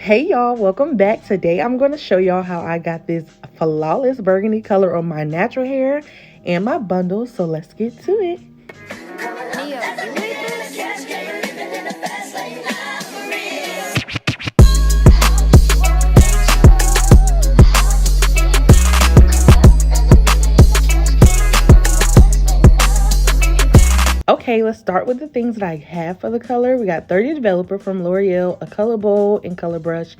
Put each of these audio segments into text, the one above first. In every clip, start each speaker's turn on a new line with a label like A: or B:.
A: Hey y'all, welcome back. Today I'm going to show y'all how I got this flawless burgundy color on my natural hair and my bundle. So let's get to it. Okay, let's start with the things that I have for the color. We got 30 Developer from L'Oreal, a color bowl and color brush.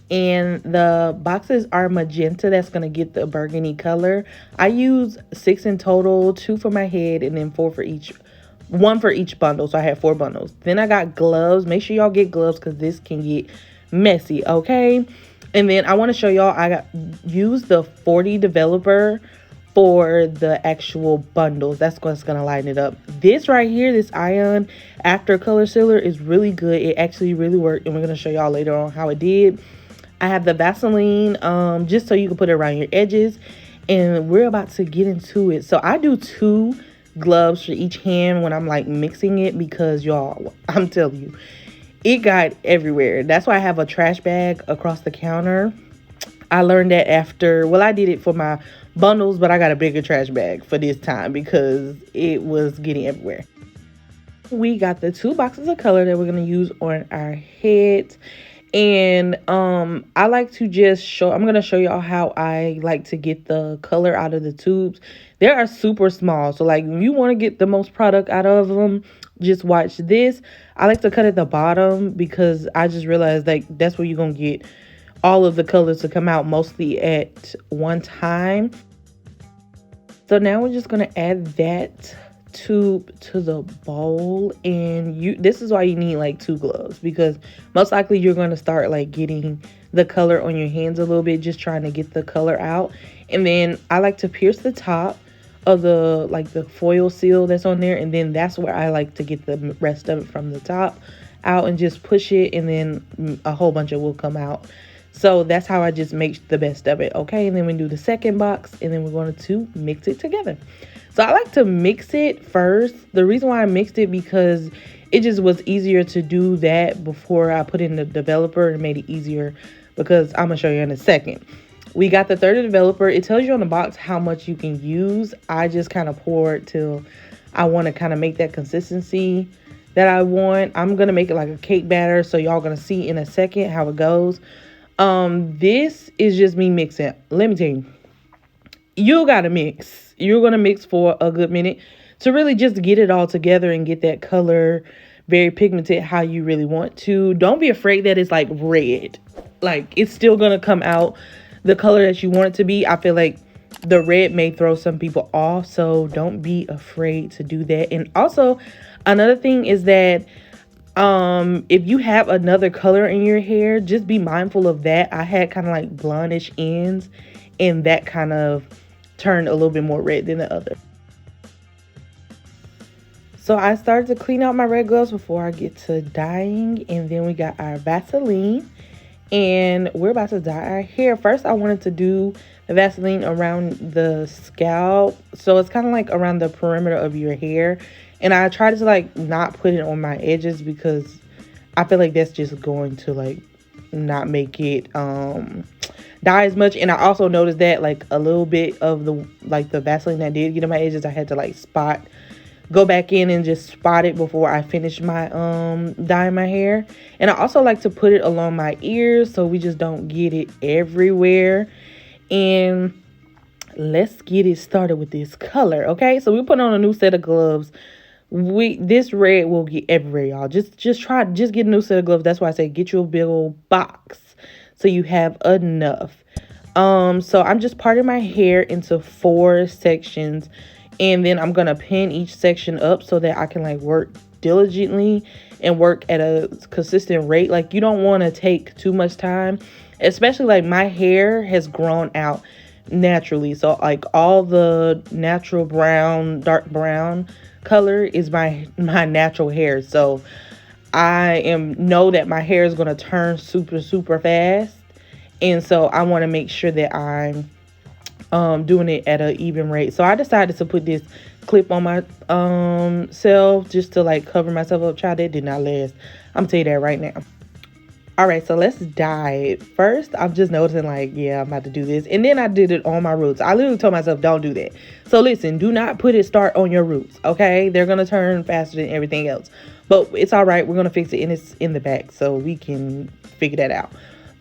A: And the boxes are magenta. That's going to get the burgundy color. I use 6 in total, 2 for my head and then 1 for each bundle. So I have 4 bundles. Then I got gloves. Make sure y'all get gloves because this can get messy, okay? And then I want to show y'all I used the 40 Developer for the actual bundles. That's what's gonna lighten it up. This right here, this Ion After Color Sealer is really good. It actually really worked, and we're gonna show y'all later on how it did. I have the Vaseline, just so you can put it around your edges, and we're about to get into it. So I do 2 gloves for each hand when I'm like mixing it, because y'all, I'm telling you, it got everywhere. That's why I have a trash bag across the counter. I learned that after, well, I did it for my bundles, but I got a bigger trash bag for this time because it was getting everywhere. We got the 2 boxes of color that we're going to use on our heads. And I like to I'm going to show y'all how I like to get the color out of the tubes. They are super small. So like, if you want to get the most product out of them, just watch this. I like to cut at the bottom because I just realized like that's where you're going to get all of the colors to come out mostly at one time. So now we're just going to add that tube to the bowl, and this is why you need like 2 gloves, because most likely you're going to start like getting the color on your hands a little bit, just trying to get the color out. And then I like to pierce the top of the foil seal that's on there, and then that's where I like to get the rest of it from the top out and just push it, and then a whole bunch of it will come out. So that's how I just make the best of it, okay? And then we do the second box, and then we're going to mix it together. So I like to mix it first. The reason why I mixed it, because it just was easier to do that before I put in the developer, and made it easier because I'm going to show you in a second. We got the 30 Developer. It tells you on the box how much you can use. I just kind of poured till I want to kind of make that consistency that I want. I'm going to make it like a cake batter, so y'all going to see in a second how it goes. This is just me mixing. Let me tell you, you gotta mix. You're gonna mix for a good minute to really just get it all together and get that color very pigmented how you really want to. Don't be afraid that it's like red. Like, it's still gonna come out the color that you want it to be. I feel like the red may throw some people off, so don't be afraid to do that. And also, another thing is that if you have another color in your hair, just be mindful of that. I had kind of like blondish ends, and that kind of turned a little bit more red than the other. So I started to clean out my red gloves before I get to dyeing, and then we got our Vaseline, and we're about to dye our hair. First, I wanted to do the Vaseline around the scalp, so it's kind of like around the perimeter of your hair. And I try to like not put it on my edges, because I feel like that's just going to like not make it dye as much. And I also noticed that like a little bit of the Vaseline that did get in my edges, I had to like go back in and just spot it before I finish my dyeing my hair. And I also like to put it along my ears so we just don't get it everywhere. And let's get it started with this color, okay? So we put on a new set of gloves. This red will get everywhere, y'all. Just get a new set of gloves. That's why I say get you a big old box so you have enough. So I'm just parting my hair into 4 sections, and then I'm gonna pin each section up so that I can like work diligently and work at a consistent rate. Like, you don't want to take too much time, especially like my hair has grown out naturally, so like all the natural brown, dark brown color is my natural hair. So I know that my hair is going to turn super fast, and so I want to make sure that I'm doing it at an even rate. So I decided to put this clip on my self just to like cover myself up. Child, that did not last. I'm gonna tell you that right now. All right, so let's dive. First, I'm just noticing, like, yeah, I'm about to do this. And then I did it on my roots. I literally told myself, don't do that. So listen, do not put it start on your roots, okay? They're going to turn faster than everything else. But it's all right. We're going to fix it, and it's in the back, so we can figure that out.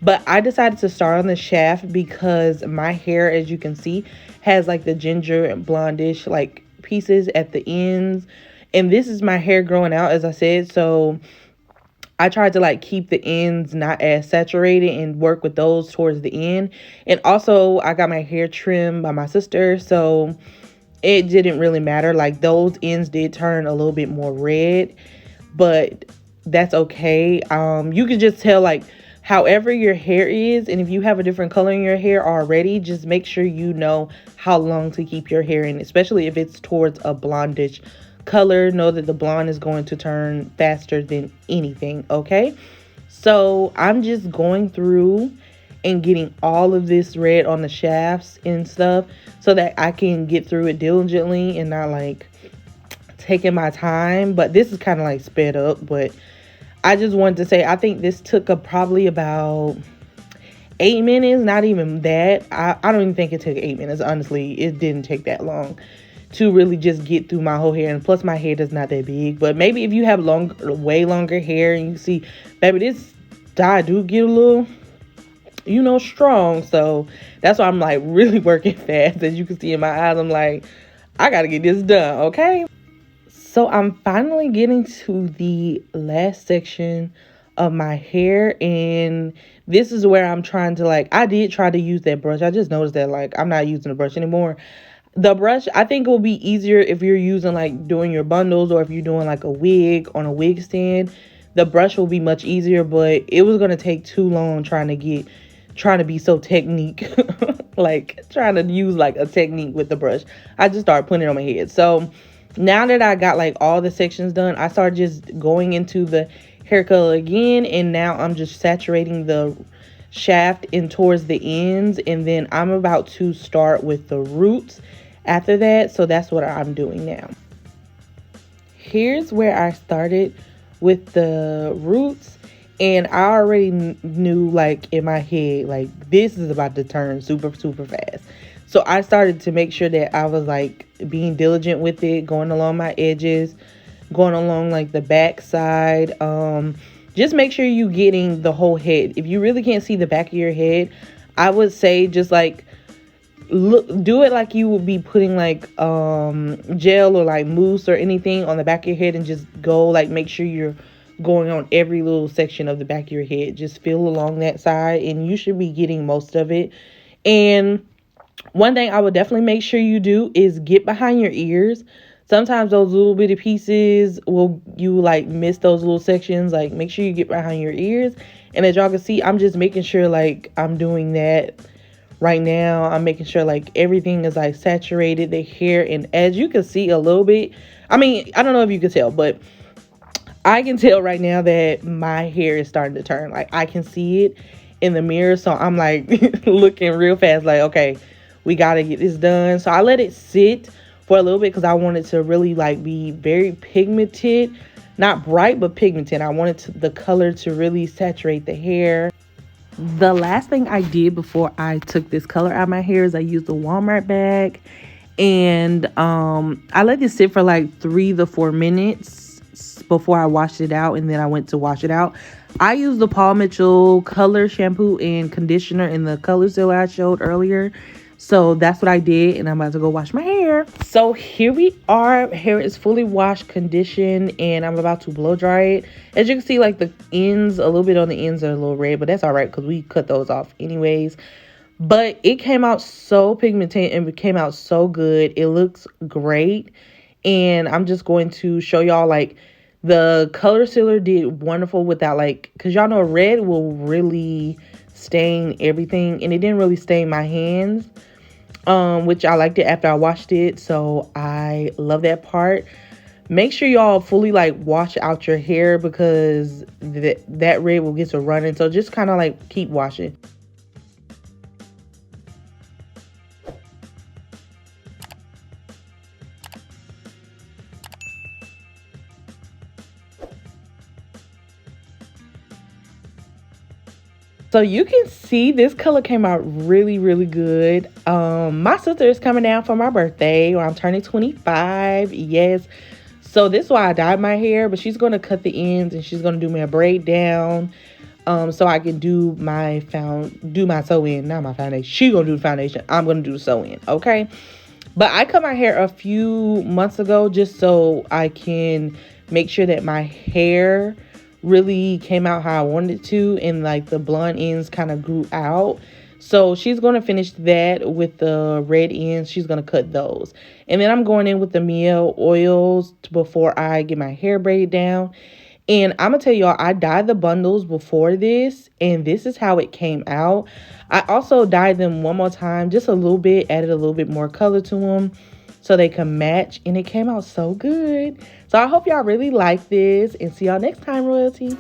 A: But I decided to start on the shaft because my hair, as you can see, has, like, the ginger and blondish, like, pieces at the ends. And this is my hair growing out, as I said, so I tried to like keep the ends not as saturated and work with those towards the end. And also I got my hair trimmed by my sister, so it didn't really matter. Like those ends did turn a little bit more red, but that's okay. You can just tell like however your hair is, and if you have a different color in your hair already, just make sure you know how long to keep your hair in, especially if it's towards a blondish color. Know that the blonde is going to turn faster than anything, okay? So I'm just going through and getting all of this red on the shafts and stuff so that I can get through it diligently and not like taking my time. But this is kind of like sped up, but I just wanted to say I think this took probably about 8 minutes, not even that. I don't even think it took 8 minutes, honestly. It didn't take that long to really just get through my whole hair. And plus my head is not that big, but maybe if you have way longer hair and you see, baby, this dye do get a little, you know, strong. So that's why I'm like really working fast. As you can see in my eyes, I'm like, I gotta get this done, okay? So I'm finally getting to the last section of my hair, and this is where I'm trying to like, I did try to use that brush. I just noticed that like I'm not using the brush anymore. The brush, I think it will be easier if you're using like doing your bundles or if you're doing like a wig on a wig stand. The brush will be much easier, but it was going to take too long trying to be so technique, like trying to use like a technique with the brush. I just started putting it on my head. So now that I got like all the sections done, I started just going into the hair color again, and now I'm just saturating the shaft in towards the ends, and then I'm about to start with the roots after that. So that's what I'm doing now. Here's where I started with the roots, and I already knew like in my head like this is about to turn super fast. So I started to make sure that I was like being diligent with it, going along my edges, going along like the back side. Just make sure you getting the whole head. If you really can't see the back of your head, I would say just like do it like you would be putting like gel or like mousse or anything on the back of your head, and just go like make sure you're going on every little section of the back of your head. Just feel along that side, and you should be getting most of it. And one thing I would definitely make sure you do is get behind your ears. Sometimes those little bitty pieces you like miss those little sections. Like make sure you get behind your ears. And as y'all can see, I'm just making sure like I'm doing that right now. I'm making sure like everything is like saturated, the hair. And as you can see a little bit, I mean, I don't know if you can tell, but I can tell right now that my hair is starting to turn. Like I can see it in the mirror. So I'm like looking real fast like, okay, we got to get this done. So I let it sit for a little bit because I wanted to really like be very pigmented. Not bright, but pigmented. I wanted the color to really saturate the hair. The last thing I did before I took this color out of my hair is I used a Walmart bag. And I let this sit for like 3 to 4 minutes before I washed it out, and then I went to wash it out. I used the Paul Mitchell color shampoo and conditioner in the color seal I showed earlier. So that's what I did, and I'm about to go wash my hair. So here we are. Hair is fully washed, conditioned, and I'm about to blow dry it. As you can see, like the ends, a little bit on the ends are a little red, but that's all right because we cut those off anyways. But it came out so pigmented and it came out so good. It looks great. And I'm just going to show y'all like the color sealer did wonderful with that, like, because y'all know red will really stain everything, and it didn't really stain my hands, which I liked it after I washed it. So I love that part. Make sure y'all fully like wash out your hair because that red will get to running. So just kind of like keep washing. So you can see this color came out really, really good. My sister is coming down for my birthday, or I'm turning 25. Yes. So this is why I dyed my hair, but she's gonna cut the ends and she's gonna do me a braid down. So I can do my sew in, not my foundation. She gonna do the foundation. I'm gonna do the sew in, okay? But I cut my hair a few months ago just so I can make sure that my hair really came out how I wanted it to, and like the blonde ends kind of grew out. So she's going to finish that with the red ends. She's going to cut those. And then I'm going in with the Miel oils before I get my hair braided down. And I'm going to tell y'all, I dyed the bundles before this, and this is how it came out. I also dyed them one more time, just a little bit, added a little bit more color to them so they can match, and it came out so good. So I hope y'all really like this, and see y'all next time, Royalty.